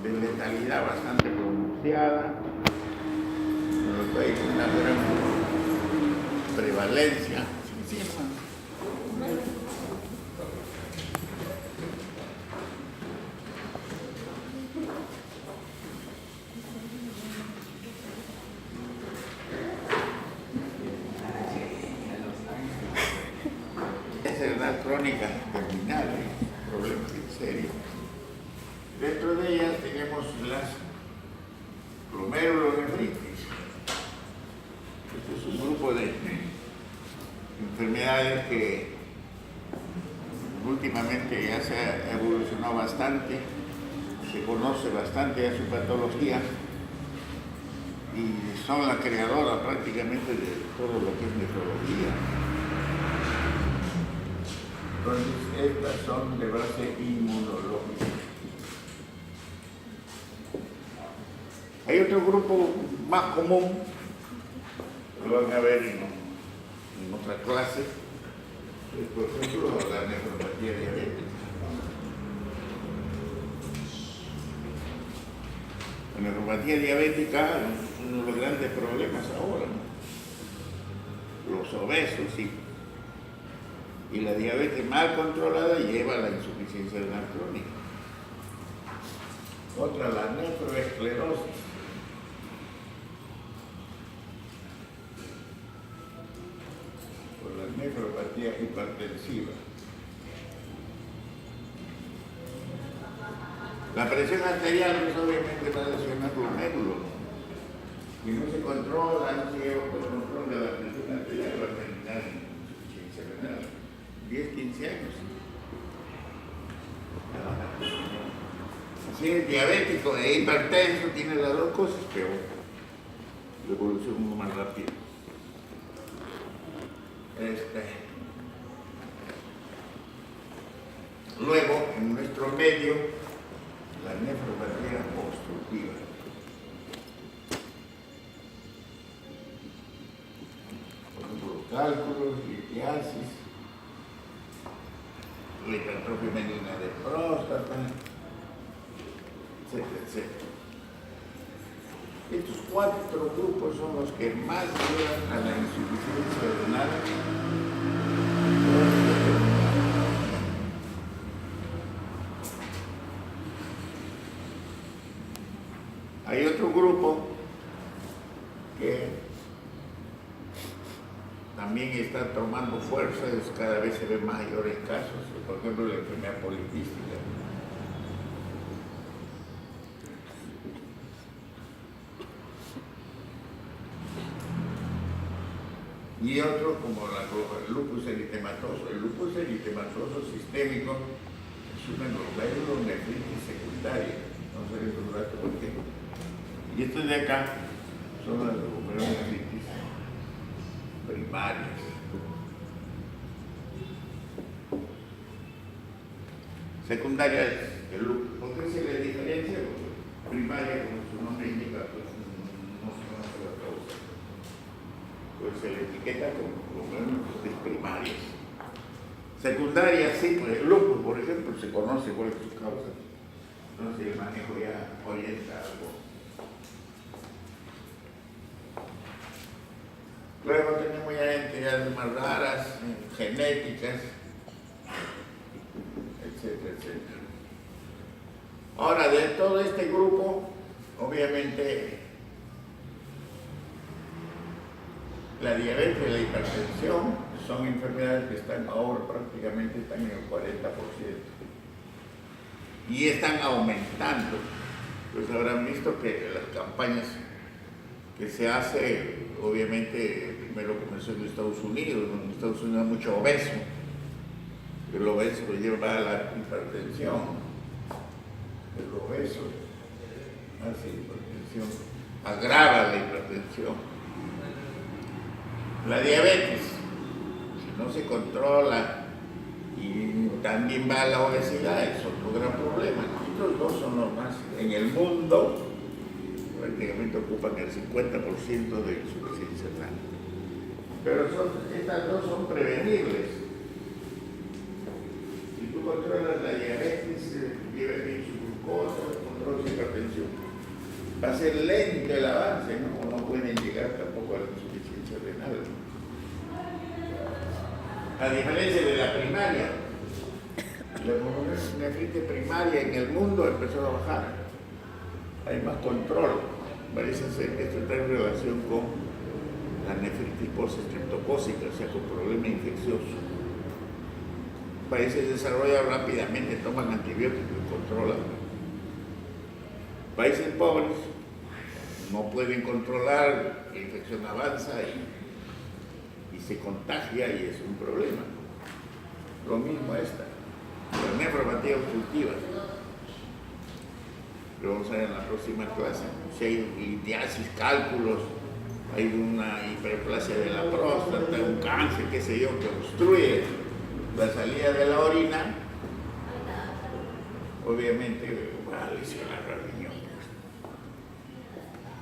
de letalidad bastante pronunciada, hay una gran prevalencia. Sí, sí, esa es una crónica terminal, problemas serios. Dentro de ellas tenemos las glomerulonefritis. Este es un grupo de enfermedades que últimamente ya se ha evolucionado bastante, se conoce bastante ya su patología y son la creadora prácticamente de todo lo que es nefrología. Entonces, estas son de base inmunológica. Hay otro grupo más común, lo van a ver en otra clase, por ejemplo, la nefropatía diabética. La nefropatía diabética es uno de los grandes problemas ahora, ¿no? Los obesos y la diabetes mal controlada lleva a la insuficiencia renal crónica. Otra, la nefroesclerosis. Por la nefropatía hipertensiva. La presión arterial es obviamente para lesionar glomérulos. Si no se controla, no se lleva por control de la presión arterial, va a terminar en insuficiencia renal. 10-15 años. Si es diabético e hipertenso, tiene las dos cosas, pero la evolución es muy más rápida. Luego, en nuestro medio, la nefropatía obstructiva. Por ejemplo, cálculos, litiasis, la hipertrofia benigna de próstata, etcétera, etcétera. Estos cuatro grupos son los que más llevan a la insuficiencia renal. Hay otro grupo que también está tomando fuerza, cada vez se ven mayores casos, por ejemplo la enfermedad poliquística. Y otro como el lupus eritematoso. El lupus eritematoso sistémico es una glomerulonefritis secundaria. No sé el rato por qué. Y estos de acá son las glomerulonefritis primarias. Secundaria es el lupus. ¿Por qué se le diferencia? Porque primaria, como su nombre indica, pues no se conoce la causa. Pues se le etiqueta como glomerulonefritis primarias. Secundaria, sí, pues el lupus, por ejemplo, se conoce cuál es su causa. Entonces el manejo ya orienta algo. Luego tenemos ya entidades más raras, genéticas, etcétera, etcétera. Ahora, de todo este grupo, obviamente, la diabetes y la hipertensión son enfermedades que están ahora prácticamente en el 40%. Y están aumentando. Pues habrán visto que las campañas que se hace, obviamente, primero comenzó en Estados Unidos. En Estados Unidos hay mucho obeso. El obeso lo lleva a la hipertensión. El obeso hace hipertensión, agrava la hipertensión. La diabetes, si no se controla y también va a la obesidad, es otro gran problema. Estos dos son los más, en el mundo, prácticamente ocupan el 50% de insuficiencia renal. Pero estas dos son prevenibles. Si tú controlas la diabetes, llevas bien su glucosa, controlas la hipertensión, va a ser lento el avance, ¿no? No pueden llegar tampoco a la insuficiencia renal. A diferencia de la primaria, la nefritis primaria en el mundo empezó a bajar. Hay más control. Parece ser que esto está en relación con la nefritis postestreptocócica, o sea, con problema infeccioso. Países desarrollados rápidamente toman antibióticos y controlan. Países pobres no pueden controlar, la infección avanza y se contagia y es un problema. Lo mismo esta, la nefropatía obstructiva. Lo vamos a ver en la próxima clase. Si hay litiasis, cálculos, hay una hiperplasia de la próstata, un cáncer, qué sé yo, que obstruye la salida de la orina, obviamente va a lesionar al riñón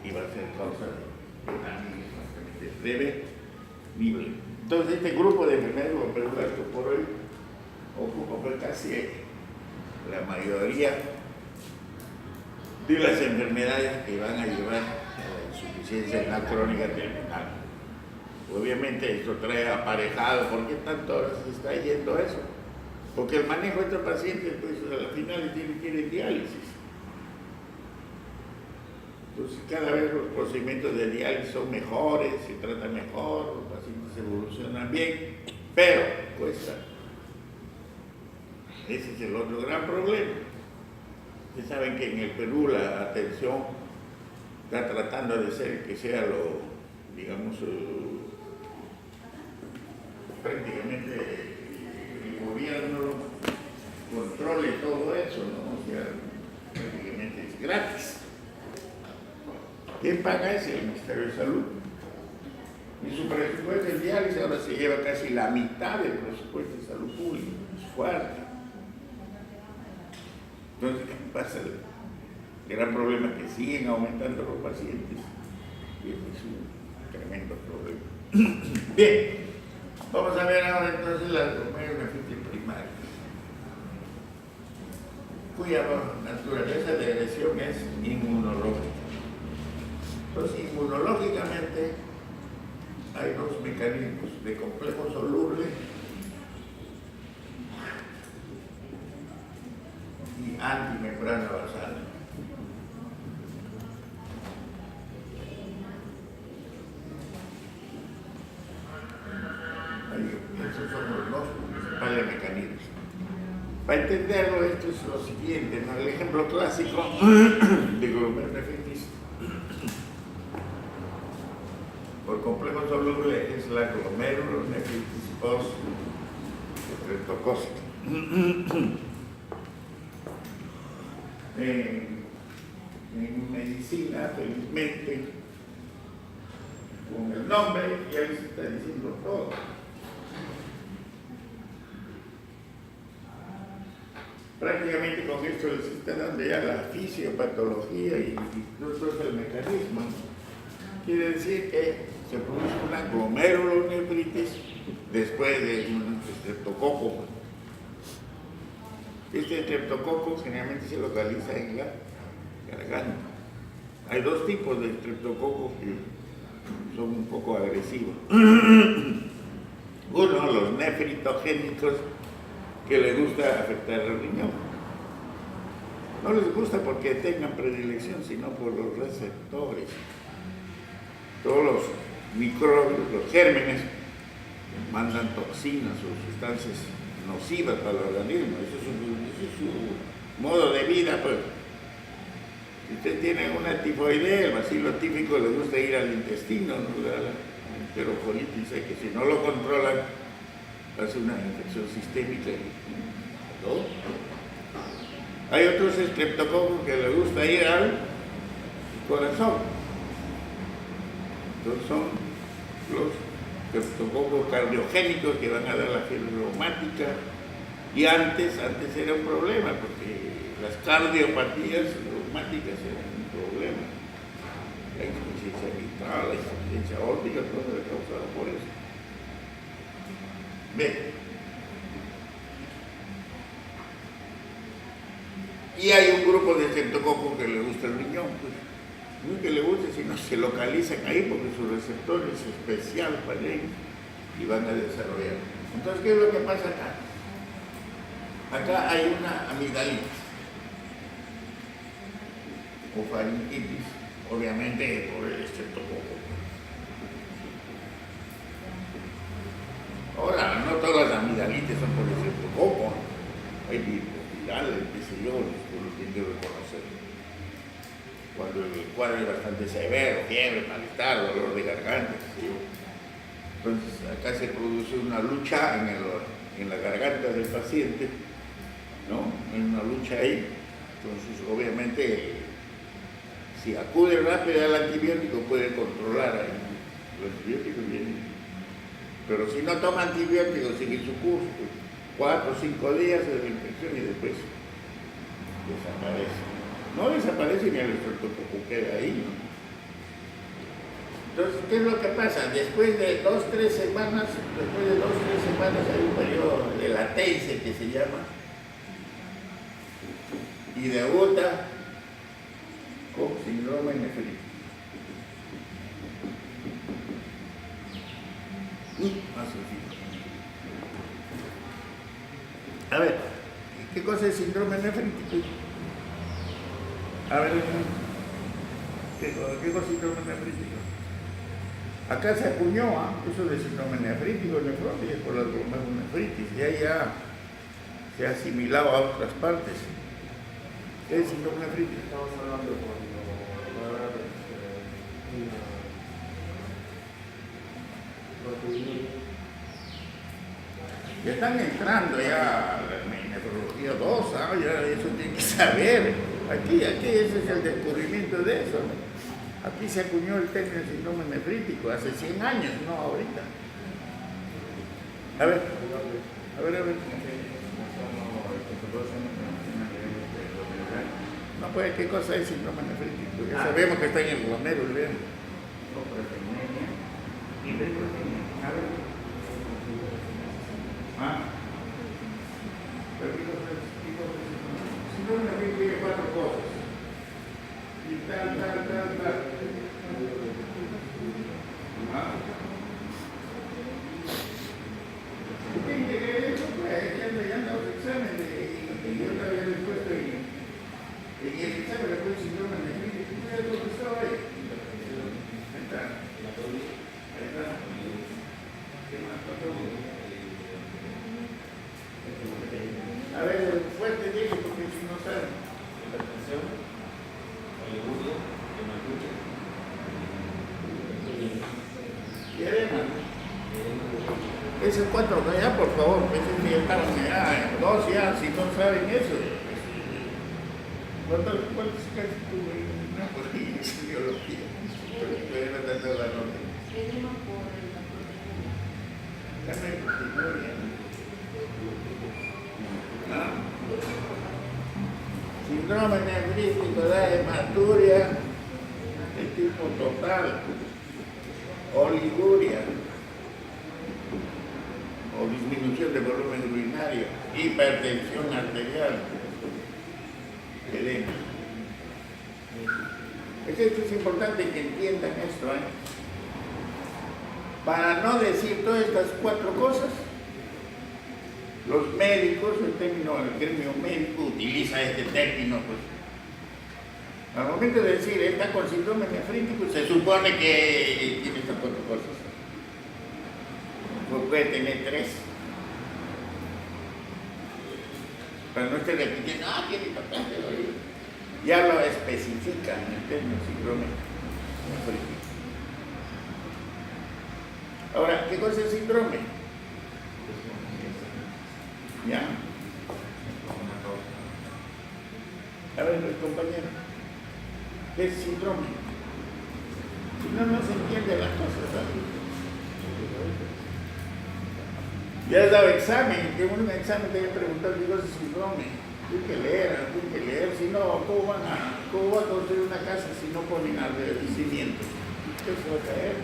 y va a ser causa de daño prevenible. Entonces este grupo de enfermedades glomerulares que por hoy ocupa casi la mayoría de las enfermedades que van a llevar a la insuficiencia renal crónica terminal. Obviamente esto trae aparejado, ¿por qué tanto ahora se está yendo a eso? Porque el manejo de estos pacientes, pues al final tienen que ir en diálisis. Entonces cada vez los procedimientos de diálisis son mejores, se tratan mejor, los pacientes evolucionan bien, pero cuesta. Ese es el otro gran problema. Ustedes saben que en el Perú la atención está tratando de ser que sea lo, digamos, prácticamente el gobierno controle todo eso, ¿no? O sea, prácticamente es gratis. ¿Quién paga eso? El Ministerio de Salud. Y su presupuesto de diálisis ahora se lleva casi la mitad del presupuesto de salud pública. Es fuerte. Entonces, ¿qué pasa? El gran problema es que siguen aumentando los pacientes. Y ese es un tremendo problema. Bien. Vamos a ver ahora entonces la glomerulonefritis primaria, cuya naturaleza de agresión es inmunológica. Entonces, inmunológicamente hay dos mecanismos de complejo soluble y antimembrana basal. Esos son los dos principales mecanismos. Para entenderlo, esto es lo siguiente, ¿no? El ejemplo clásico de glomerulonefritis por complejo soluble es la glomerulonefritis postestreptocócica. En medicina, felizmente, con el nombre ya les está diciendo todo. Prácticamente con esto les está dando ya la fisiopatología y todo el mecanismo. Quiere decir que se produce una glomerulonefritis después de un estreptococo. Este estreptococo generalmente se localiza en la garganta. Hay dos tipos de estreptococos que son un poco agresivos. Uno, los nefritogénicos, que les gusta afectar al riñón. No les gusta porque tengan predilección, sino por los receptores. Todos los microbios, los gérmenes, mandan toxinas o sustancias nocivas para el organismo. Eso es su modo de vida, pues. Si usted tiene una tifoidea, el bacilo típico le gusta ir al intestino, ¿no? La enterocolitis, que si no lo controlan, hace una infección sistémica. ¿No? Hay otros estreptococos que le gusta ir al corazón. Entonces son los estreptococos cardiogénicos que van a dar la fiebre reumática. Y antes era un problema, porque las cardiopatías reumáticas eran un problema. La insuficiencia mitral, la insuficiencia aórtica, todo era causado por eso. Bien. Y hay un grupo de estreptococos que le gusta el riñón, pues. No es que le guste, sino se localizan ahí porque su receptor es especial para ellos y van a desarrollar. Entonces, ¿qué es lo que pasa acá? Acá hay una amigdalitis o faringitis, obviamente por el estreptococo. Ahora, no todas las amigdalitis son por el estreptococo, hay virales, qué sé yo, por lo que debo conocer. Cuando el cuadro es bastante severo, fiebre, malestar, dolor de garganta, qué sé yo. Entonces, acá se produce una lucha en la garganta del paciente, ¿no? Hay una lucha ahí. Entonces, obviamente, si acude rápido al antibiótico, puede controlar ahí. Los antibióticos vienen. Pero si no toma antibióticos, sigue su curso, pues, 4 o 5 días de la infección y después desaparece. No desaparece ni el estreptococo queda ahí, ¿no? Entonces, ¿qué es lo que pasa? Después de 2 o 3 semanas, hay un periodo de latencia que se llama, y debuta con síndrome nefrítico. Más sencillo. A ver, ¿qué cosa es síndrome nefrítico? A ver, ¿qué cosa es síndrome nefrítico? Acá se acuñó eso de síndrome nefrítico, nefrosis, por la glomerulonefritis, y ahí ya se ha asimilado a otras partes. ¿Qué es síndrome nefrítico? Estamos hablando cuando va a haber Ya están entrando ya a la nefrología 2, ya eso tiene que saber. Aquí ese es el descubrimiento de eso, ¿no? Aquí se acuñó el término síndrome nefrítico hace 100 años, no ahorita. A ver. No, pues, ¿qué cosa es síndrome nefrítico? Ya sabemos que está en el glomérulo, vean. A ver. Pero ¿qué cosa es? Síndrome nefrítico tiene 4 cosas. Y tal. ¿Usted integra eso? Pues ya han dado su examen y yo te había respuesto en el examen le puse síndrome nefrítico. ¿Usted ya lo estaba ahí? Ahí está. ¿Qué más pasó? A ver, fuerte dije porque si no saben. hipertensión, oliguria, hematuria, Y edema. Esos 4 ya, por favor, esos que ya estaban allá, 2 ya, si no saben eso. ¿Cuántos casi tuve? No, porque es biología. Pero no tanto la nota. Edema por la proteína. Dame proteinuria. Síndrome nefrítico da hematuria de tipo total, oliguria o disminución de volumen urinario, hipertensión arterial, edema. Esto es importante que entiendan esto, ¿eh? Para no decir todas estas 4 cosas, los médicos, el gremio médico utiliza este término, pues. Al momento de decir, está con síndrome nefrítico, se supone que tiene estas 4 cosas. Pues puede tener 3. Pero no esté repitiendo, tiene importante, ya lo especifican en el término síndrome nefrítico. Ahora, ¿qué cosa es síndrome? ¿Ya? A ver, compañero, ¿qué es síndrome? Si no, no se entiende las cosas, ¿sabes? Ya has dado examen, que un examen te haya preguntado qué cosa es síndrome. Tienes que leer, si no, ¿cómo va a construir una casa si no ponen cimientos? ¿Qué se va a caer?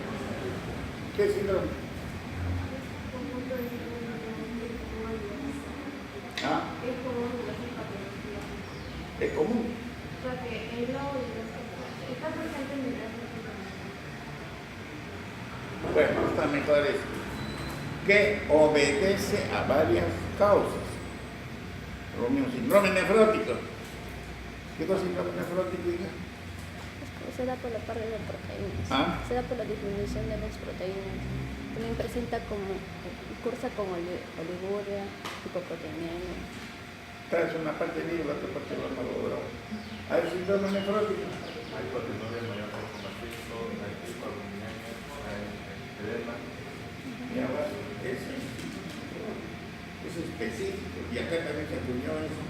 ¿Qué es síndrome? Es común en las patologías. Es común. O sea que el lado de las Está presente en el caso de Bueno, está mejor es que obedece a varias causas. Lo mismo, síndrome nefrótico. ¿Qué cosa es síndrome nefrótico, hija? Se da por la pérdida de proteínas. ¿Ah? Se da por la disminución de las proteínas. También presenta como, cursa con oliguria, hipoproteinemia. Traes una parte de la otra parte lo malogrado. Hay síndrome nefrótico. Hay proteinuria mayor consumatismo, hay hipoalbuminemia, hay edema. Y ahora es específico. Y acá también se acuñó eso.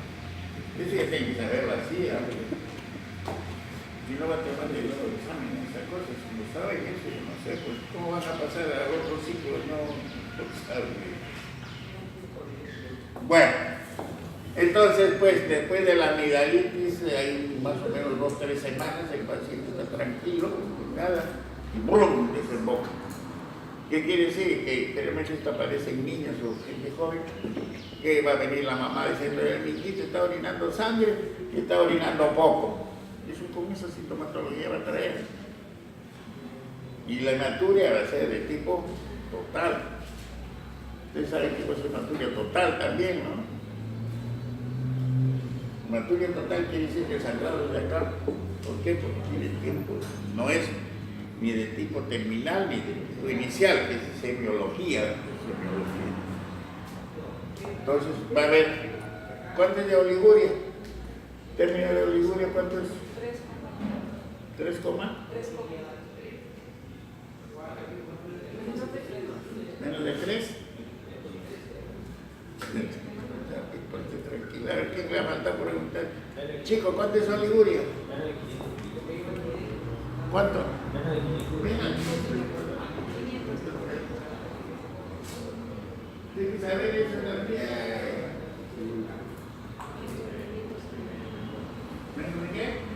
Eso ya tiene que saberlo así. Si no va a tomar de nuevo examen, esa cosa, si lo saben eso, yo no sé, pues cómo van a pasar a otro ciclo, no lo saben. Bueno, entonces pues después de la amigdalitis hay más o menos 2 o 3 semanas, el paciente está tranquilo, nada, y ¡brum! Desemboca. ¿Qué quiere decir? Que generalmente esto aparece en niños o gente joven, que va a venir la mamá diciendo, el niñito está orinando sangre y está orinando poco. Eso con esa sintomatología va a traer. Y la hematuria va a ser de tipo total. Ustedes saben que va a ser hematuria total también, ¿no? Hematuria total quiere decir que el sangrado es de acá. ¿Por qué? Porque tiene tiempo. No es ni de tipo terminal ni de tipo inicial, que es semiología. Entonces va a haber, ¿cuánto es de oliguria? Término de oliguria, ¿cuánto es? 3, menos de 3. Tranquila, a ver quién le va a faltar preguntar. Chico, ¿cuánto es oliguria? ¿Cuánto? Menos. Tienes que saber eso también. ¿Menos de qué?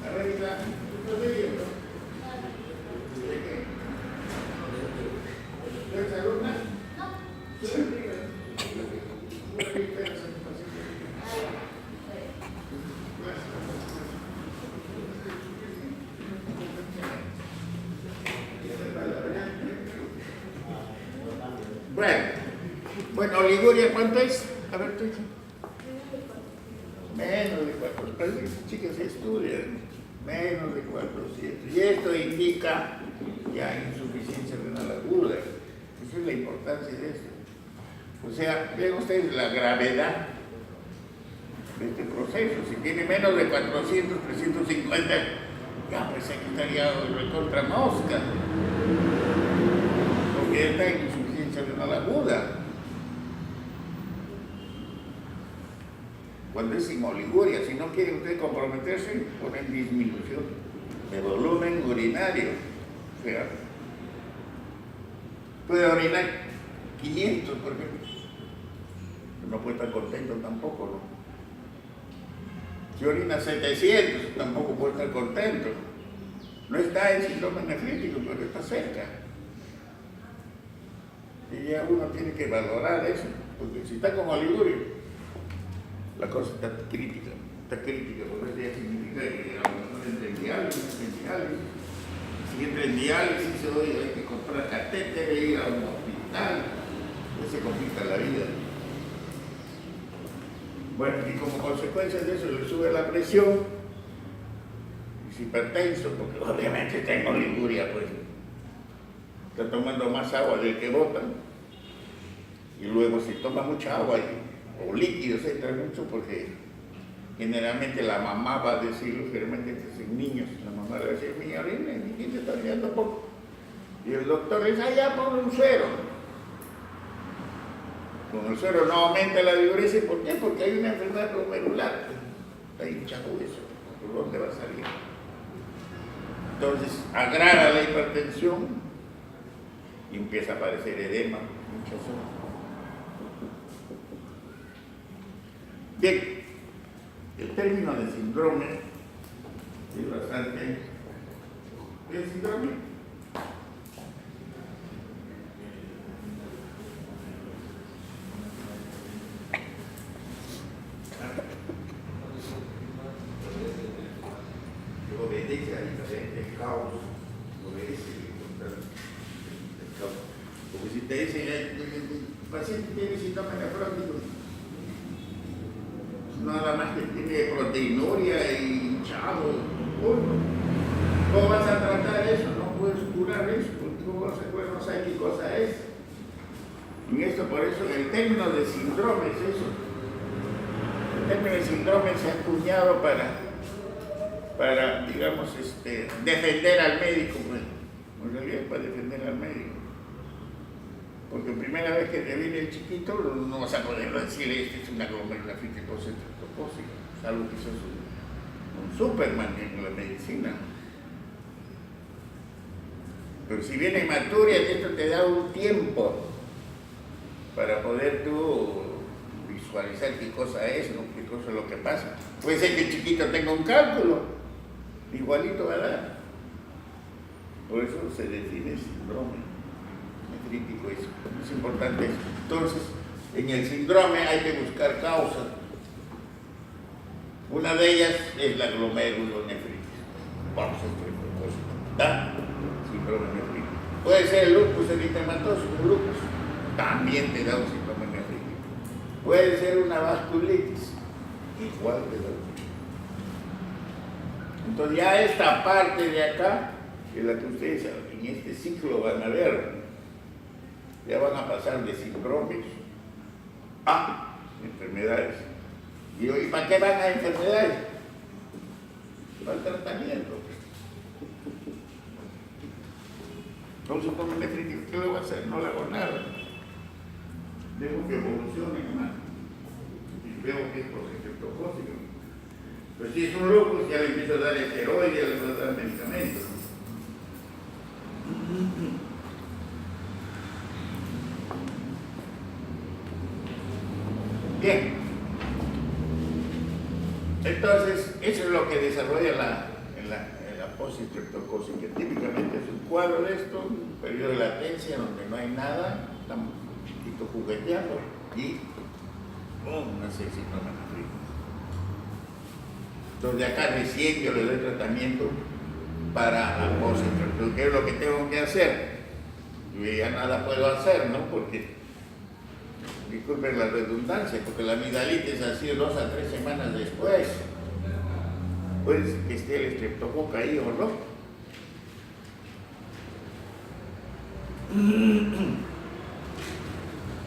A ver, Isa, ¿tú estás leyendo? ¿De qué? ¿Tú eres alumna? No. ¿Tú eres amiga? Bueno, oliguria, ¿cuánto es? A ver, tú. Menos de 400. Chicas, estudian. Menos de 400. Y esto indica ya insuficiencia renal aguda. Esa es la importancia de esto. O sea, vean ustedes la gravedad de este proceso. Si tiene menos de 400, 350, ya pues aquí estaría recontra mosca. Porque está en insuficiencia renal aguda. Cuando es sin oliguria, si no quiere usted comprometerse, ponen disminución de volumen urinario. O sea, puede orinar 500, por ejemplo. No puede estar contento tampoco, ¿no? Si orina 700, tampoco puede estar contento. No está en síndrome nefrítico, pero está cerca. Y ya uno tiene que valorar eso, porque si está con oliguria, la cosa está crítica, porque eso ya significa que a lo mejor entra en diálisis. Si entra en diálisis, hoy hay que comprar catéter, ir a un hospital, ya se complica la vida. Bueno, y como consecuencia de eso le sube la presión, y es hipertenso, porque obviamente tengo oliguria, pues está tomando más agua del que bota, y luego si toma mucha agua o líquidos entra mucho, porque generalmente la mamá va a decir, generalmente en niños, la mamá le va a decir, mi orina, mi niño está orinando poco, y el doctor le dice, ya ponle un suero. Con el suero no aumenta la diuresis, ¿por qué? Porque hay una enfermedad glomerular, está hinchado eso, ¿por dónde va a salir? Entonces agrava la hipertensión y empieza a aparecer edema, hinchazón. Bien, el término de síndrome es bastante. ¿El síndrome? paciente tiene síndrome nefrótico, nada más que tiene proteinuria y hinchado, ¿cómo vas a tratar eso? No puedes curar eso, porque no sabes qué cosa es. En esto, por eso, el término de síndrome es eso. El término de síndrome se ha acuñado para digamos, defender al médico, pues. En realidad es para defender al médico. Porque primera vez que te viene el chiquito, no vas a poder decir, este es una glomerulonefritis postestreptocócica, salvo que sos un Superman en la medicina. Pero si viene hematuria, esto te da un tiempo para poder tú visualizar qué cosa es, ¿no? Qué cosa es lo que pasa. Puede ser que el chiquito tenga un cálculo, igualito va a dar. Por eso se define síndrome nefrítico, es importante eso. Entonces, en el síndrome hay que buscar causas. Una de ellas es la glomerulonefritis. Vamos a explicar. Síndrome nefrítico. Puede ser el lupus eritematoso, el lupus. También te da un síndrome nefrítico. Puede ser una vasculitis. Igual te da un síndrome. Entonces ya esta parte de acá es la que ustedes en este ciclo van a ver. Ya van a pasar de síndromes a enfermedades. Y hoy, ¿para qué van a enfermedades? Para el tratamiento. Entonces, como nefrítico, ¿qué le voy a hacer? No le hago nada. Dejo que evolucione más. Y veo que es postestreptocócico. Pero si es un lupus, ya le empiezo a dar esteroides, ya le empiezo a dar medicamentos. Bien. Entonces, eso es lo que desarrolla la postestreptocócica. Típicamente es un cuadro de esto, un periodo de latencia donde no hay nada, estamos un poquito jugueteando y nace el síndrome nefrítico. Entonces, de acá recién yo le doy tratamiento para la postestreptocócica. ¿Qué es lo que tengo que hacer? Yo ya nada puedo hacer, ¿no? Porque, disculpen la redundancia, porque la amigdalitis ha sido 2 a 3 semanas después. Puede que esté el estreptococo ahí o no.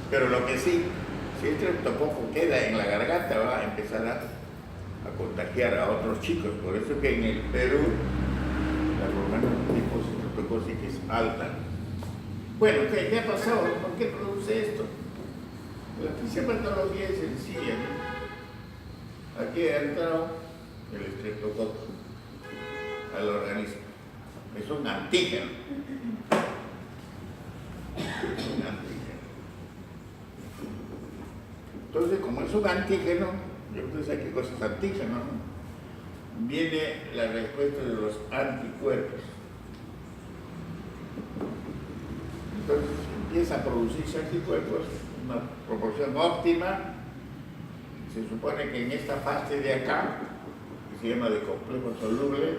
Pero lo que sí, si el estreptococo queda en la garganta, va a empezar a contagiar a otros chicos. Por eso que en el Perú la glomerulonefritis estreptocócica es alta. Bueno, ¿qué ha pasado? ¿Por qué produce esto? La fisiopatología es sencilla, ¿no? Aquí ha entrado el estreptococo al organismo. Es un antígeno. Es un antígeno. Entonces, como es un antígeno, yo pensé que cosas antígenos, ¿no? Viene la respuesta de los anticuerpos. Entonces empieza a producirse anticuerpos, una proporción óptima. Se supone que en esta fase de acá, que se llama de complejo soluble,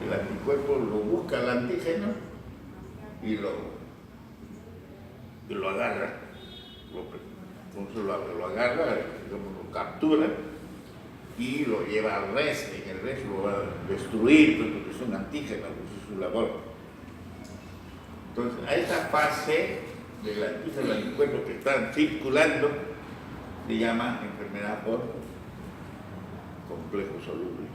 el anticuerpo lo busca al antígeno y lo agarra, lo agarra, digamos, lo captura y lo lleva al res. En el res lo va a destruir porque es un antígeno, pues es su labor. Entonces, a esa fase del anticuerpo que están circulando se llama enfermedad por complejo soluble.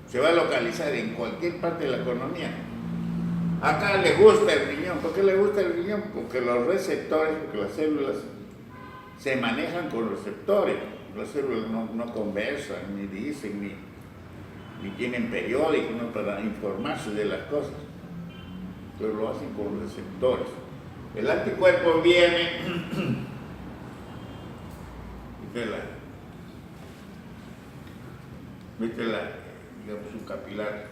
Se va a localizar en cualquier parte de la economía. Acá le gusta el riñón. ¿Por qué le gusta el riñón? Porque los receptores, porque las células se manejan con receptores. Las células no conversan, ni dicen, ni tienen periódicos, ¿no?, para informarse de las cosas. Entonces lo hacen con receptores. El anticuerpo viene, digamos, un capilar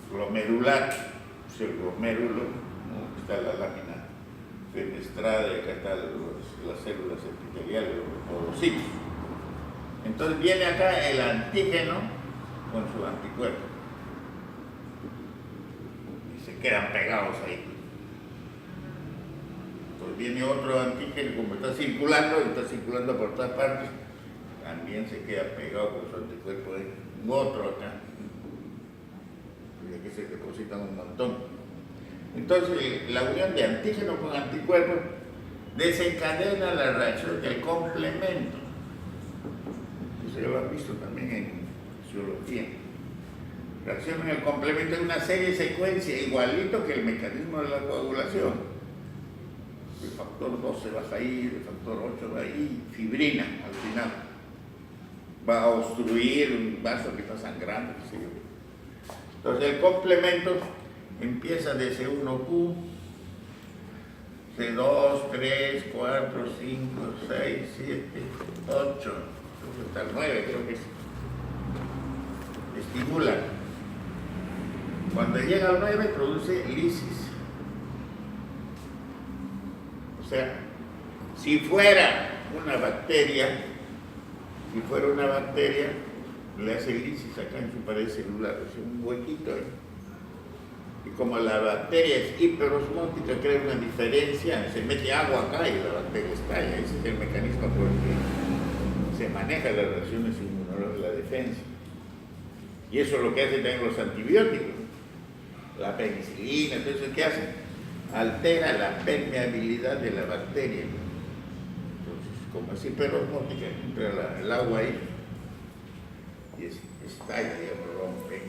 glomerular, es el glomérulo, ¿no? Está la lámina fenestrada y acá están las células epiteliales, los podocitos. Entonces viene acá el antígeno con su anticuerpo y se quedan pegados ahí. viene otro antígeno, como está circulando por todas partes, también se queda pegado con su anticuerpo en otro acá. Y aquí se depositan un montón. Entonces, la unión de antígeno con anticuerpo desencadena la reacción del complemento. Eso ya lo han visto también en fisiología. Reacción en el complemento es una serie de secuencia igualito que el mecanismo de la coagulación. El factor 12 va a ir, el factor 8 va a ir, fibrina al final. Va a obstruir un vaso que está sangrando. ¿Sí? Entonces el complemento empieza de C1Q, C2, 3, 4, 5, 6, 7, 8, hasta el 9 creo que es. Estimula. Cuando llega al 9 produce lisis. O sea, si fuera una bacteria, le hace lisis acá en su pared celular, es un huequito ahí. Y como la bacteria es hiperosmótica, crea una diferencia, se mete agua acá y la bacteria estalla. Ese es el mecanismo por el que se maneja las reacciones inmunológicas de la defensa. Y eso es lo que hacen también los antibióticos. La penicilina, entonces, ¿qué hacen? Altera la permeabilidad de la bacteria. Entonces, como es hiperosmótica, entra el agua ahí y estalla, digamos, rompe.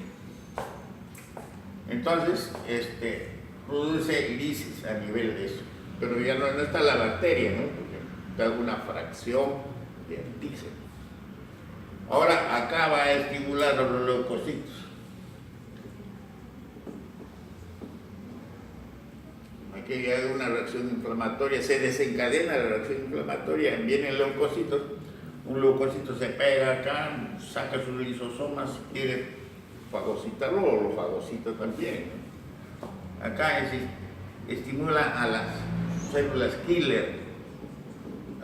Entonces, produce lisis a nivel de eso. Pero ya no está la bacteria, ¿no? Porque está alguna fracción de antígeno. Ahora, acá va a estimular a los leucocitos. Aquí hay una reacción inflamatoria, se desencadena la reacción inflamatoria, vienen leucocitos, un leucocito se pega acá, saca sus lisosomas, quiere fagocitarlo o lo fagocita también. Acá estimula a las células killer,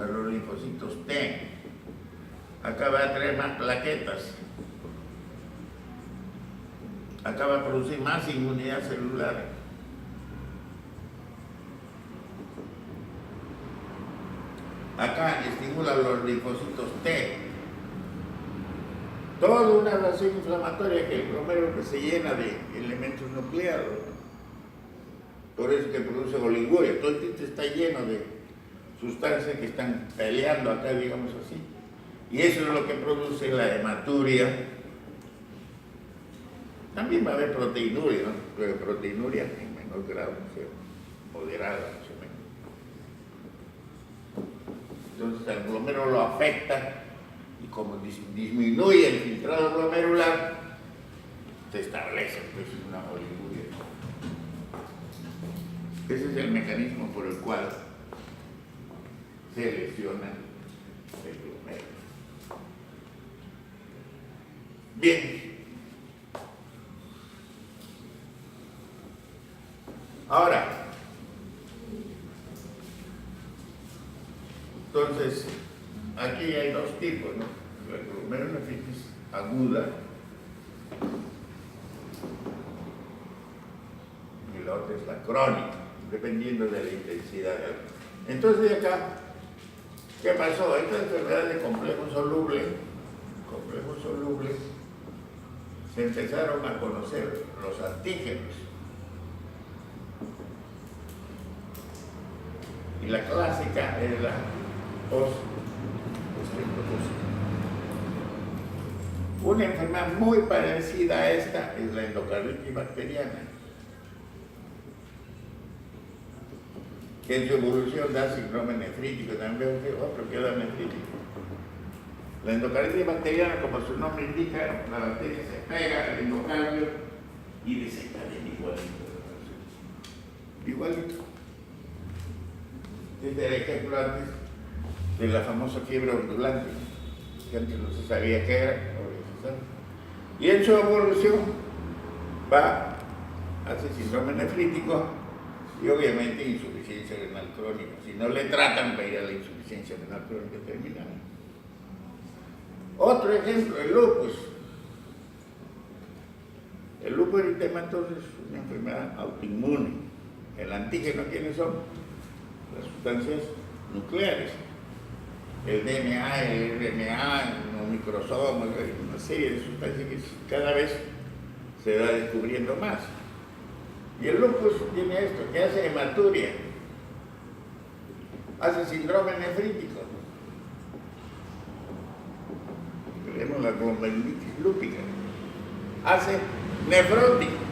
a los linfocitos T. Acá va a traer más plaquetas. Acá va a producir más inmunidad celular. Acá estimula los linfocitos T. Toda una reacción inflamatoria que el glomérulo se llena de elementos nucleares. Por eso que produce oliguria. Todo el tinte está lleno de sustancias que están peleando acá, digamos así. Y eso es lo que produce la hematuria. También va a haber proteinuria, ¿no? Pero proteinuria en menor grado, o sea, moderada, más o menos. Entonces el glomérulo lo afecta y como disminuye el filtrado glomerular, se establece pues, una oliguria. Ese es el mecanismo por el cual se lesiona el glomérulo. Bien. Ahora, entonces, aquí hay dos tipos, ¿no? La glomerulonefritis aguda y la otra es la crónica, dependiendo de la intensidad. Entonces, acá, ¿qué pasó? Esta enfermedad de complejo soluble, se empezaron a conocer los antígenos. Y la clásica es la osteoporosis. Una enfermedad muy parecida a esta es la endocarditis bacteriana, que en su evolución da síndrome nefrítico, también otro que da nefrítico. La endocarditis bacteriana, como su nombre indica, la bacteria se pega al endocardio y desencadena igualito. Este era el ejemplo antes de la famosa fiebre ondulante, que antes no se sabía qué era, ahora se sabe. Y en su evolución va hacia síndrome nefrítico y obviamente insuficiencia renal crónica. Si no le tratan, va a ir a la insuficiencia renal crónica terminal. Otro ejemplo, el lupus. El lupus eritematoso es una enfermedad autoinmune. El antígeno, ¿quiénes son? las sustancias nucleares. El DNA, el RNA, los microsomas, una serie de sustancias que cada vez se va descubriendo más. Y el lupus tiene esto, que hace hematuria, hace síndrome nefrítico, tenemos la glomerulitis lúpica, hace nefrótico.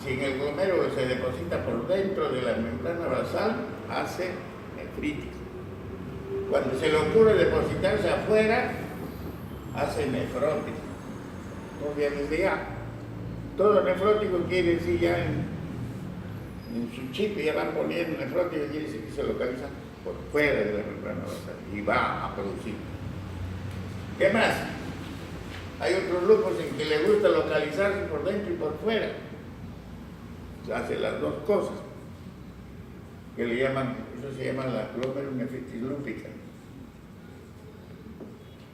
Si en el glomérulo se deposita por dentro de la membrana basal, hace nefrítico. Cuando se le ocurre depositarse afuera, hace nefrótico. Entonces, desde ya, todo nefrótico quiere decir ya en su chip ya van poniendo nefrótico, quiere decir que se localiza por fuera de la membrana basal y va a producir. ¿Qué más? Hay otros grupos en que le gusta localizarse por dentro y por fuera. Hace las dos cosas, que le llaman, eso se llama la glomerulonefritis lúpica,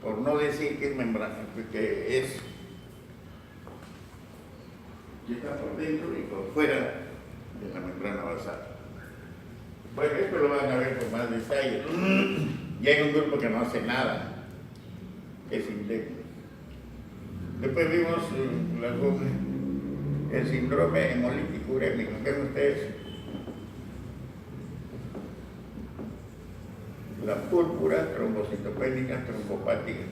por no decir que es membrana, que está por dentro y por fuera de la membrana basal. Bueno, esto lo van a ver con más detalle. Y hay un grupo que no hace nada, que es indemne. Después vimos el síndrome hemolítico urémico. ¿Ven ustedes? La púrpura trombocitopénica trombopática.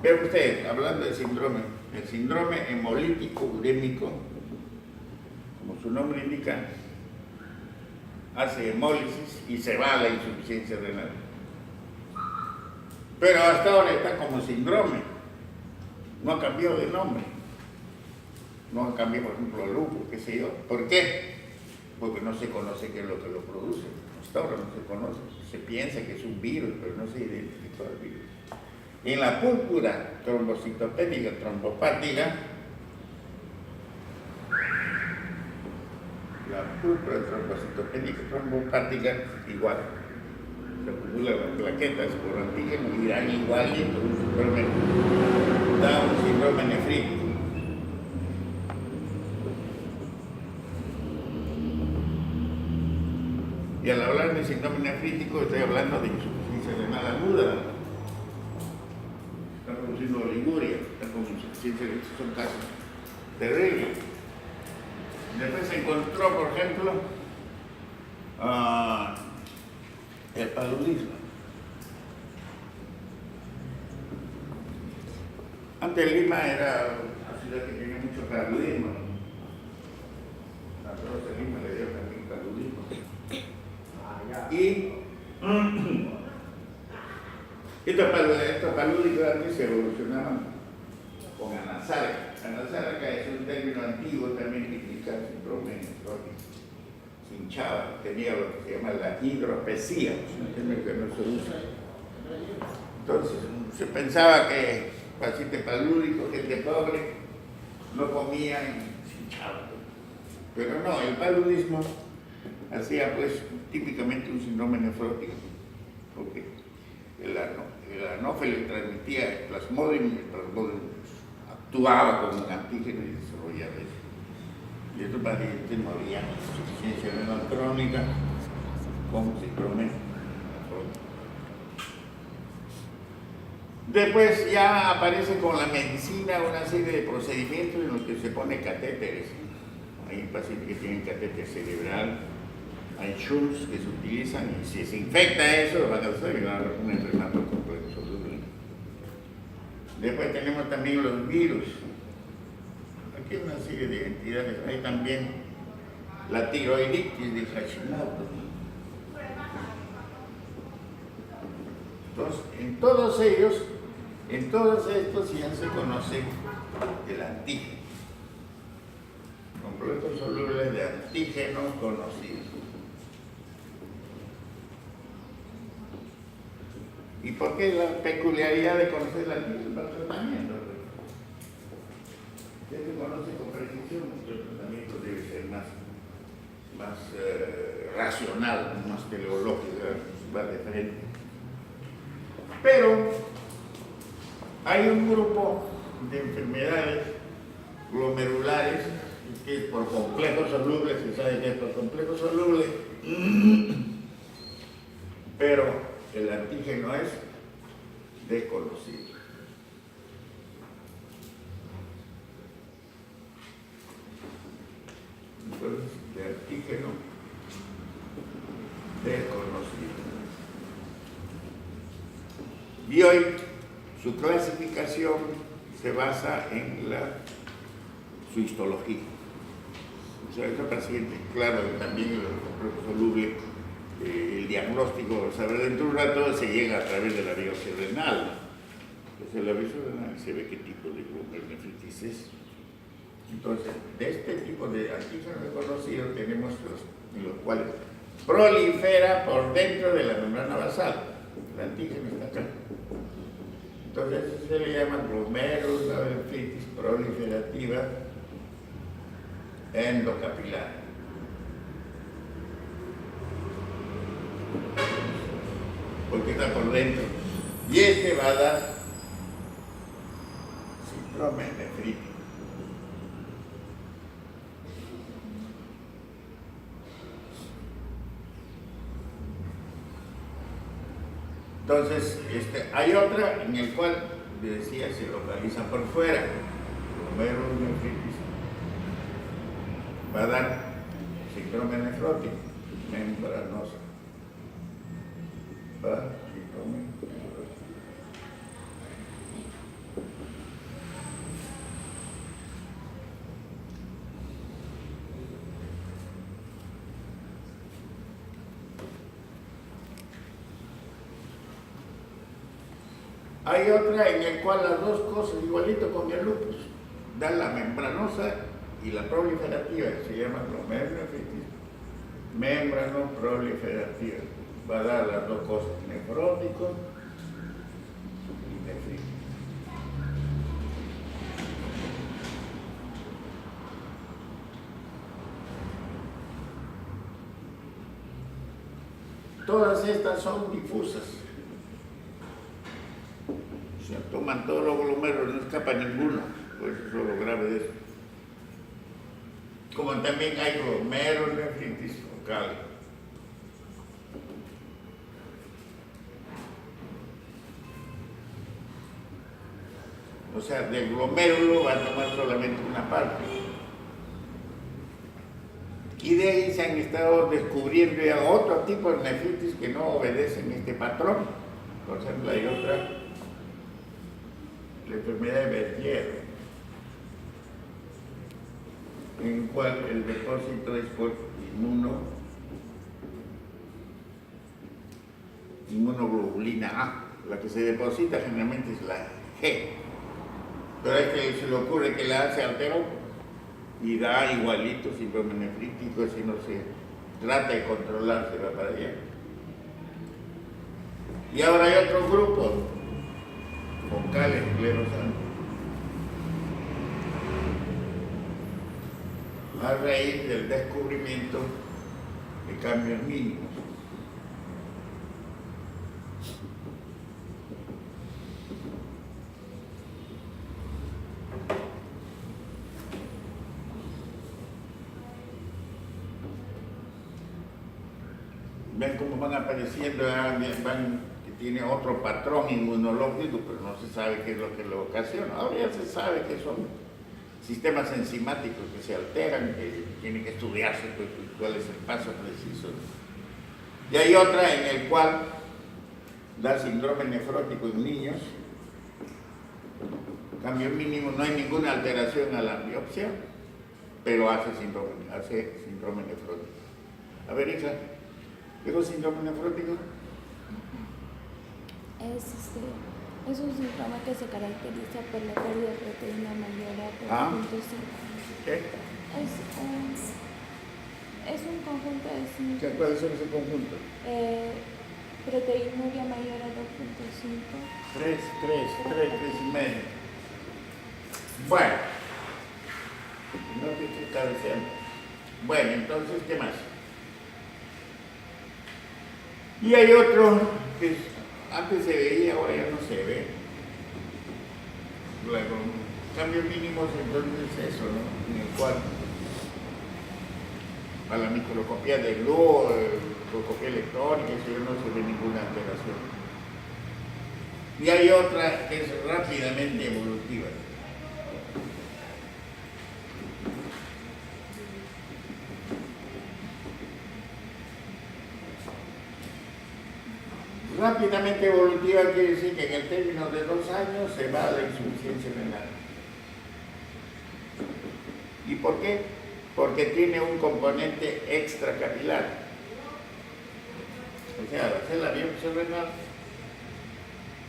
Ven ustedes, hablando del síndrome, el síndrome hemolítico urémico, como su nombre indica, hace hemólisis y se va a la insuficiencia renal. Pero hasta ahora está como síndrome, no ha cambiado de nombre. No han cambiado, por ejemplo, el lupus, qué sé yo. ¿Por qué? Porque no se conoce qué es lo que lo produce. Hasta ahora no se conoce. Se piensa que es un virus, pero no se identificó el virus. En la púrpura trombocitopénica trombopática, la púrpura trombocitopénica trombopática, igual. Se acumulan las plaquetas por antígeno y irán igual y entonces da un síndrome nefrítico. Y al hablar de síndrome nefrítico estoy hablando de insuficiencia renal aguda. Está produciendo oliguria, está con insuficiencia renal, son casos terribles. Después se encontró, por ejemplo, el paludismo. Antes Lima era una ciudad que tenía mucho paludismo. La prosa de Lima le dio también paludismo. Y estos palúdicos antes se evolucionaban con anasáraca. Anasáraca es un término antiguo también que indica síndrome nefrótico. Se hinchaba, tenía lo que se llama la hidropesía, un término que no se usa. Entonces se pensaba que pacientes palúdicos, gente pobre, no comían y se hinchaban. Pero no, el paludismo hacía pues típicamente un síndrome nefrótico, porque el anófilo transmitía el plasmodium y el plasmodium actuaba como un antígeno y desarrollaba eso. Y estos pacientes morían de insuficiencia renal crónica con síndrome nefrótico. Después ya aparece con la medicina una serie de procedimientos en los que se pone catéteres. Hay pacientes que tienen catéter cerebral, hay shunts que se utilizan y si se infecta eso, van a hacer un enfermedad complejo soluble. Después tenemos también los virus. Aquí hay una serie de entidades. Hay también la tiroiditis de Hashimoto. Entonces, en todos estos ya se conoce el antígeno. Complejos solubles de antígenos conocidos. ¿Y por qué la peculiaridad de conocer el antígeno para el tratamiento? Ya se conoce con precisión, el tratamiento debe ser más racional, más teleológico, va de frente. Pero hay un grupo de enfermedades glomerulares, que es por complejos solubles, se sabe que es por complejos solubles, pero el antígeno es desconocido. Entonces, de antígeno desconocido. Y hoy su clasificación se basa en su histología. O sea, ese paciente, claro, también el complejo soluble, el diagnóstico, saber dentro de un rato, se llega a través de la biopsia renal. Entonces, en la biopsia renal se ve qué tipo de glomerulonefritis es. Entonces, de este tipo de antígenos desconocidos tenemos los cuales prolifera por dentro de la membrana basal. El antígeno está acá. Entonces, se le llama glomerulonefritis proliferativa endocapilar. Porque está por dentro. Y este va a dar síndrome nefrítico. Entonces, hay otra en el cual, decía, se localiza por fuera, glomerulonefritis. Va a dar síndrome nefrótico, membranosa. Va, síndrome nefrótico. Hay otra en el cual las dos cosas, igualito con el lupus, dan la membranosa y la proliferativa, que se llama glomerulonefritis membranoproliferativa. Va a dar las dos cosas, nefrótico y nefrítico. Todas estas son difusas. Se toman todos los glomérulos, no escapa ninguno, por eso es lo grave de eso. Como también hay glomerulonefritis focal. O sea, del glomérulo va a tomar solamente una parte. Y de ahí se han estado descubriendo ya otro tipo de nefritis que no obedecen este patrón. Por ejemplo, hay otra, la enfermedad de Berger, en el cual el depósito es por inmunoglobulina A. La que se deposita generalmente es la G. Pero es que se le ocurre que la A se alteró y da igualito síndrome nefrítico, si no se trata de controlar, se va para allá. Y ahora hay otro grupo, focales esclerosantes, a raíz del descubrimiento de cambios mínimos. Ven cómo van apareciendo, que tiene otro patrón inmunológico, pero no se sabe qué es lo que lo ocasiona. Ahora ya se sabe que son sistemas enzimáticos que se alteran, que tienen que estudiarse pues, cuál es el paso preciso. Y hay otra en el cual da síndrome nefrótico en niños, cambio mínimo, no hay ninguna alteración a la biopsia, pero hace síndrome nefrótico. A ver, Isa, ¿qué es síndrome nefrótico? Es un síndrome que se caracteriza por la pérdida de proteína mayor a 0.5. ¿Qué? Es un conjunto de síntomas. ¿Cuáles son ese conjunto? Proteinuria mayor a 2.5. 3 y medio. Bueno, no te estoy cabeceando. Bueno, entonces, ¿qué más? Y hay otro que antes se veía, ahora ya no se ve. cambios mínimos, entonces eso, ¿no? En el cual a la microscopía de luz, microscopía electrónica, eso no se ve ninguna alteración. Y hay otra que es rápidamente evolutiva. Rápidamente evolutiva quiere decir que en el término de 2 años se va a la insuficiencia renal. ¿Y por qué? Porque tiene un componente extracapilar. O sea, al hacer la biopsia renal,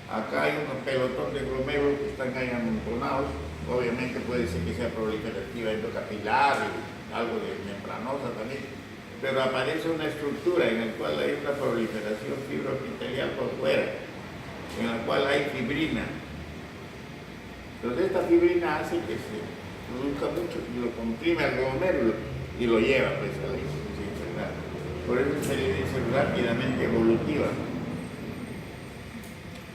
acá hay un pelotón de glomérulos que están ahí amontonados. Obviamente puede ser que sea proliferativa endocapilar y algo de membranosa también. Pero aparece una estructura en la cual hay una proliferación fibroepitelial por fuera, en la cual hay fibrina. Entonces esta fibrina hace que se produzca mucho y lo comprime al glomérulo y lo lleva pues a la insuficiencia renal. Por eso se le dice rápidamente evolutiva,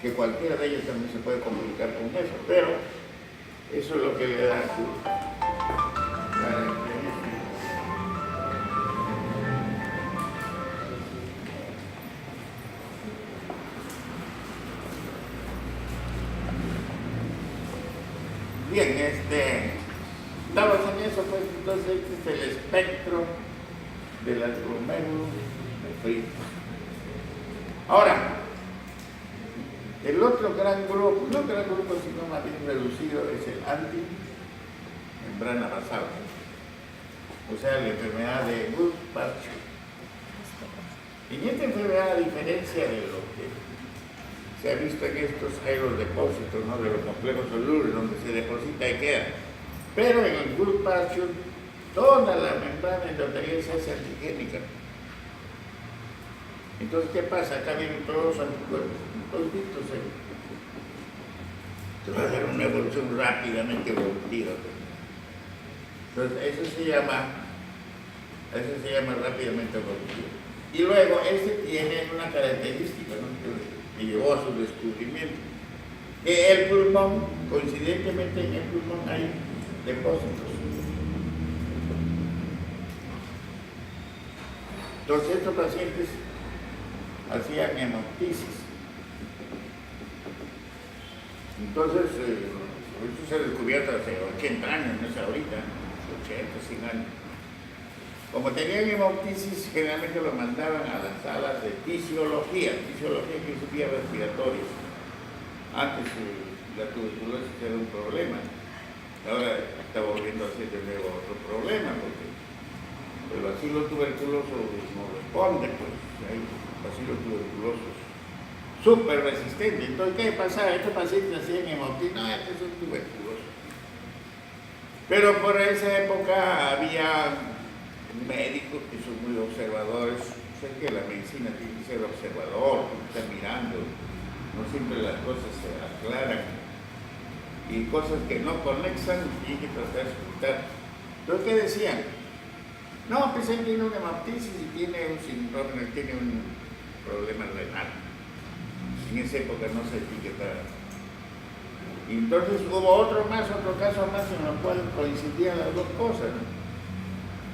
que cualquiera de ellos también se puede comunicar con eso, pero eso es lo que le da su característica. Bien, dados en eso, pues entonces este es el espectro de las glomérulos nefritos. Ahora, el otro gran grupo, no gran grupo, sino más bien reducido, es el antimembrana basal, o sea, la enfermedad de Goodpasture. En esta enfermedad, a diferencia de lo que se ha visto en estos aerodepósitos, ¿no?, de los complejos solubles, donde se deposita y queda. Pero en el Goodpasture, toda la membrana endotelial se hace antigénica. Entonces, ¿qué pasa? Acá vienen todos los anticuerpos, toditos ahí. Se va a hacer una evolución rápidamente evolutiva. Entonces, eso se llama rápidamente evolutiva. Y luego, este tiene una característica, ¿no?, que llevó a su descubrimiento, que el pulmón, coincidentemente en el pulmón hay depósitos. Entonces estos pacientes hacían hemoptisis. Entonces, eso se ha descubierto hace 80 años, no es ahorita, 80, 100 años. Como tenían hemoptisis, generalmente lo mandaban a las salas de fisiología que es vía respiratoria. Antes la tuberculosis era un problema, ahora está volviendo a ser de nuevo otro problema, porque el bacilo tuberculoso no responde, pues hay bacilos tuberculosos súper resistentes. Entonces, ¿qué pasaba? Estos pacientes hacían hemoptisis, no, estos son tuberculosos. Pero por esa época había médicos que son muy observadores. Sé que la medicina tiene que ser observador, está mirando, no siempre las cosas se aclaran y cosas que no conexan tienen que tratar de explicar. Entonces, ¿qué decían? No, pues él tiene una hemoptisis y tiene un síndrome, tiene un problema renal. En esa época no se etiquetaba. Y entonces hubo otro caso más en el cual coincidían las dos cosas, ¿no?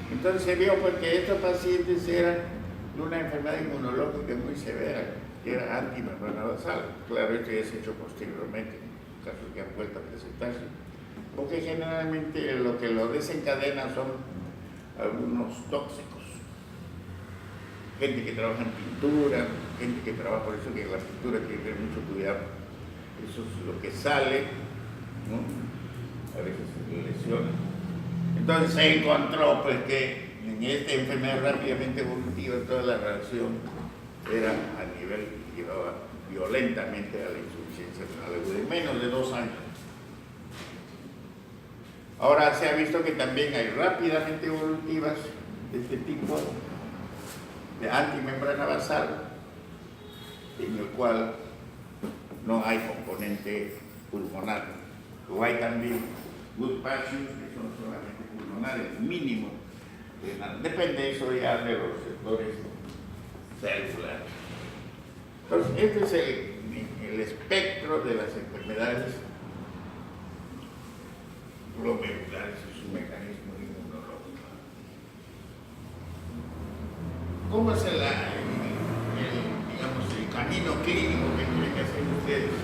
Entonces se vio porque estos pacientes eran de una enfermedad inmunológica muy severa, que era antimembrana basal. Claro, esto ya se ha hecho posteriormente, en casos que han vuelto a presentarse. Porque generalmente lo que lo desencadena son algunos tóxicos. Gente que trabaja en pintura, gente que trabaja, por eso que en la pintura hay que tener mucho cuidado. Eso es lo que sale, ¿no? A veces se lesiona. Entonces se encontró pues que en esta enfermedad rápidamente evolutiva toda la reacción era a nivel, llevaba violentamente a la insuficiencia renal aguda en menos de 2 años. Ahora se ha visto que también hay rápidamente evolutivas de este tipo de antimembrana basal, en el cual no hay componente pulmonar, o hay también Goodpasture, que son solamente pulmonares, mínimo, depende eso ya de los sectores celulares. Entonces, este es el espectro de las enfermedades glomerular, ese es un mecanismo inmunológico. ¿Cómo es digamos, el camino clínico que tienen que hacer ustedes?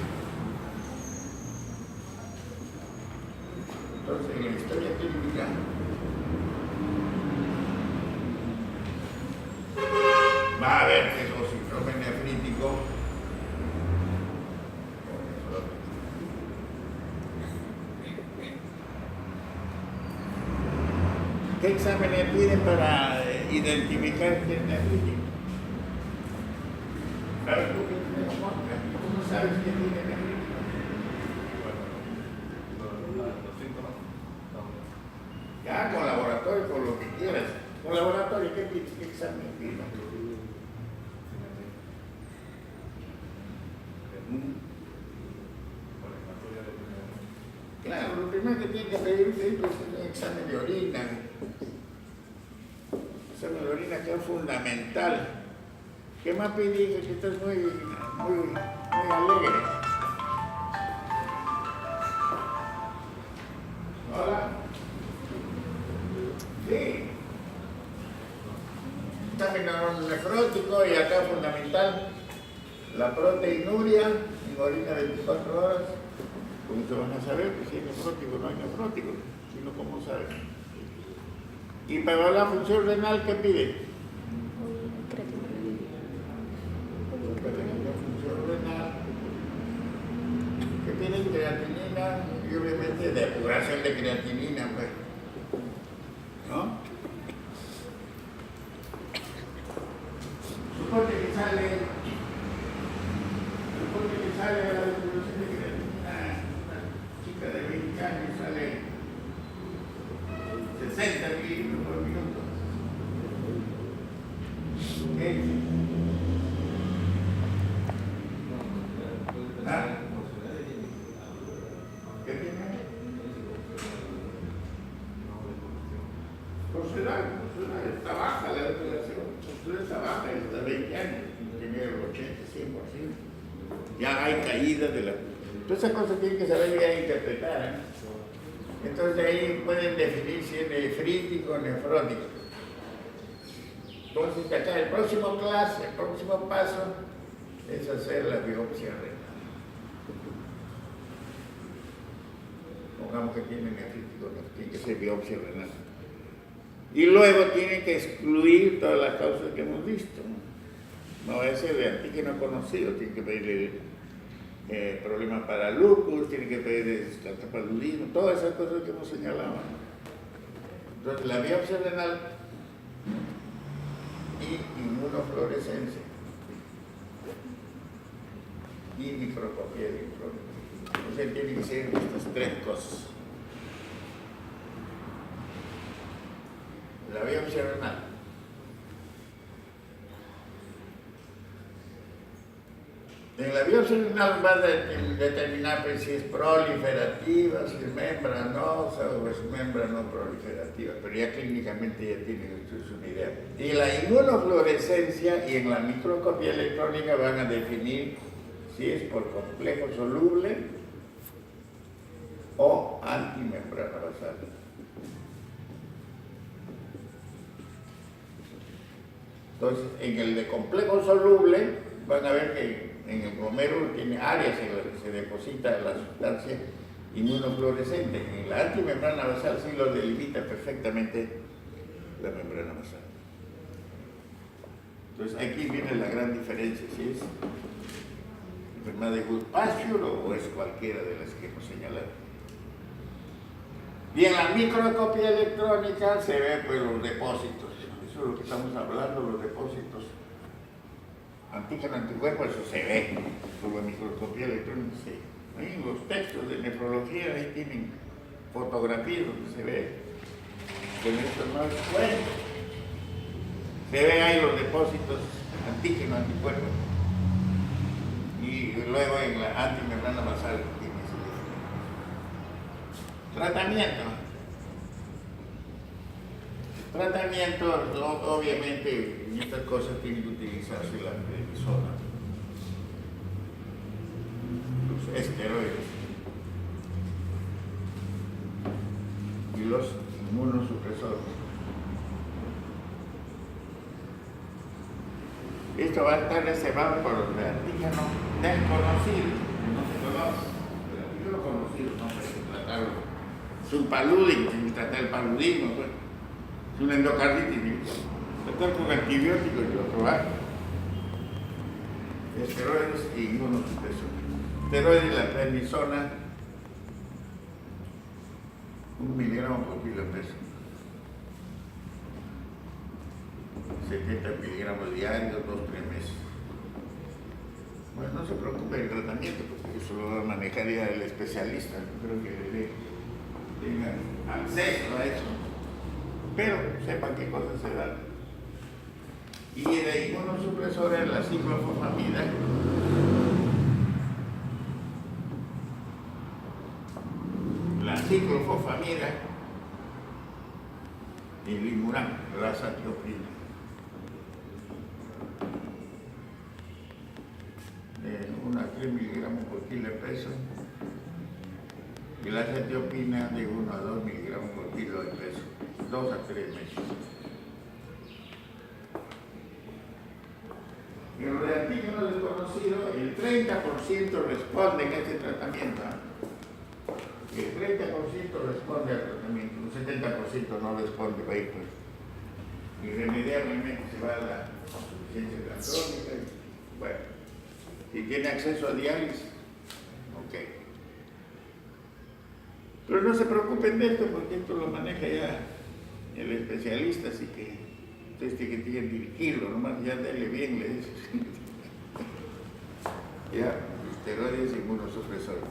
Entonces, en la historia clínica, va a haber que los síndrome nefrítico o nefrótico. ¿Qué exámenes piden para identificar quién es nefrítico? ¿Sabes tú qué es neumonía? ¿Cómo sabes quién tiene nefrítico? Bueno, los síntomas, no. Ya, con laboratorio, con lo que quieras. Con laboratorio, ¿qué examen piden? Claro, lo primero que tiene que pedir usted es un examen de orina. El examen de orina que es fundamental. ¿Qué más pedí? Que estás muy alegre. Hola. Sí. Examen nefrótico y acá fundamental. La proteinuria en orina 24 horas. ¿Cómo se van a saber que si es nefrótico o no hay nefrótico? Si no, ¿cómo saben? Y para la función renal, ¿qué piden? La función renal, ¿qué piden? Creatinina y obviamente depuración de creatinina, pues. ¿No? Suponte que sale la depuración de creatinina. De 20 años sale 60 mililitros por minuto. ¿Qué? ¿Ah? ¿Qué tiene? Considerar está baja la depuración. Está baja, es de 20 años. Tiene el 80, 100%. Ya hay caídas de la... Todas esas cosas tienen que saber ya interpretar, ¿eh? Entonces ahí pueden definir si es nefrítico o nefrótico. Entonces acá el próximo paso es hacer la biopsia renal. Pongamos que tiene nefrítico, tiene que ser biopsia renal. Y luego tiene que excluir todas las causas que hemos visto. No ese de antígeno conocido, tiene que pedirle problemas para lupus, tiene que pedir escaltapaludismo, todas esas cosas que hemos señalado. Entonces, la biopsia renal y inmunofluorescencia y microscopía electrónica. Entonces, tienen que ser estas tres cosas. La biopsia renal. En la biopsia renal va a determinar pues, si es proliferativa, si es membranosa o es membrano proliferativa, pero ya clínicamente ya tienen ustedes una idea. Y la inmunofluorescencia y en la microscopía electrónica van a definir si es por complejo soluble o antimembrana basal. Entonces, en el de complejo soluble van a ver que en el glomérulo tiene áreas en las que se deposita la sustancia inmunofluorescente. En la antimembrana basal sí lo delimita perfectamente la membrana basal. Entonces aquí viene la gran diferencia, si es enfermedad de Goodpasture o es cualquiera de las que hemos señalado. Y en la microscopía electrónica se ven pues, los depósitos. Eso es lo que estamos hablando, los depósitos. Antígeno, anticuerpo, eso se ve por la microscopía electrónica. Sí. Ahí en los textos de nefrología ahí tienen fotografías donde se ve. Con esto no es bueno. Se ven ahí los depósitos antígeno, anticuerpo. Y luego en la antimembrana basal tiene ese tratamiento. Tratamiento, obviamente, en estas cosas tienen que utilizarse la prednisona, los esteroides. los inmunosupresores. Esto va a estar reservado por los antígenos desconocidos, que no se conocen. El antígeno conocido no se tratarlo. Es un paludismo, se trata el paludismo, pues. Es una endocarditis. Tratar con antibióticos y lo probar. Esteroides y inmunosupresores. Esteroides, la prednisona, 1 miligramo por kilo de peso. 70 miligramos diarios, 2-3 meses. Bueno, no se preocupe del tratamiento, porque eso lo manejaría el especialista. No creo que tengan acceso a eso. Pero sepan qué cosas se dan. Y de inmunosupresores, la ciclofosfamida, y el Limuram, la azathioprina. De 1 a 3 miligramos por kilo de peso. Y la azathioprina de 1 a 2 miligramos por kilo de peso. 2 a 3 meses. Y los de antígenos desconocidos, el 30% responden a este tratamiento. El 30% responde al tratamiento, un 70% no responde, pues. Irremediablemente se va a la insuficiencia crónica. Bueno, si tiene acceso a diálisis, ok. Pero no se preocupen de esto, porque esto lo maneja ya el especialista, así que ustedes tienen que dirigirlo, nomás ya denle bien, le dice. Ya, esteroides e inmunosupresores.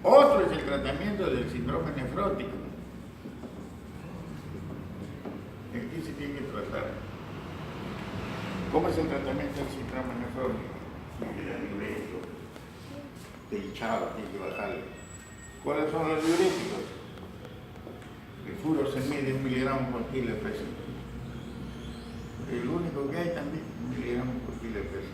Otro es el tratamiento del síndrome nefrótico. Aquí se tiene que tratar. ¿Cómo es el tratamiento del síndrome nefrótico? Diurético, de hinchado, tiene que bajarle. ¿Cuáles son los diuréticos? El furosemide, 1 miligramo por kilo de peso. El único que hay también, 1 miligramo por kilo de peso.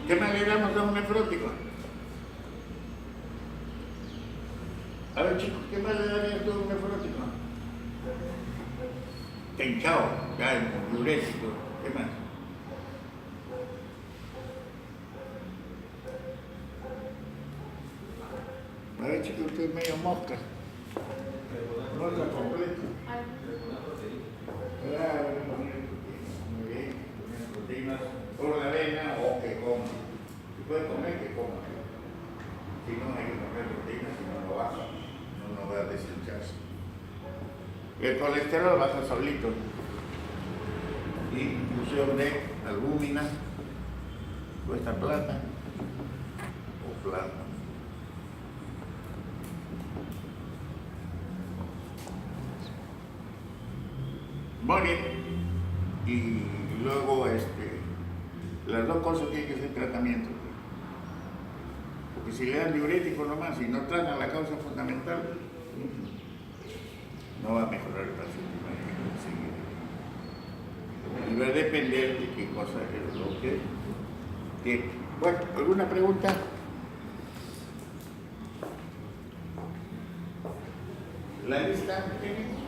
¿Qué más le damos a un nefrótico? A ver, chicos, ¿qué más le darías tú a un nefrótico? Hinchado, ya, diurético, ¿qué más? A ver, chicos, usted es medio mosca. Mosca completa. Claro, muy bien, poner proteínas por la avena o que coma. Si puede comer, que coma. Si no, hay que comer proteínas, si no, no baja. No va a deshincharse. El colesterol baja solito. Inclusión de albúmina, cuesta plata o plata. Muy bien. Y luego las dos cosas tienen que ser tratamiento. Porque si le dan diurético nomás y no tratan la causa fundamental, no va a mejorar el paciente. Y va a depender de qué cosa es lo que tiene. Bueno, ¿alguna pregunta? ¿La lista tiene?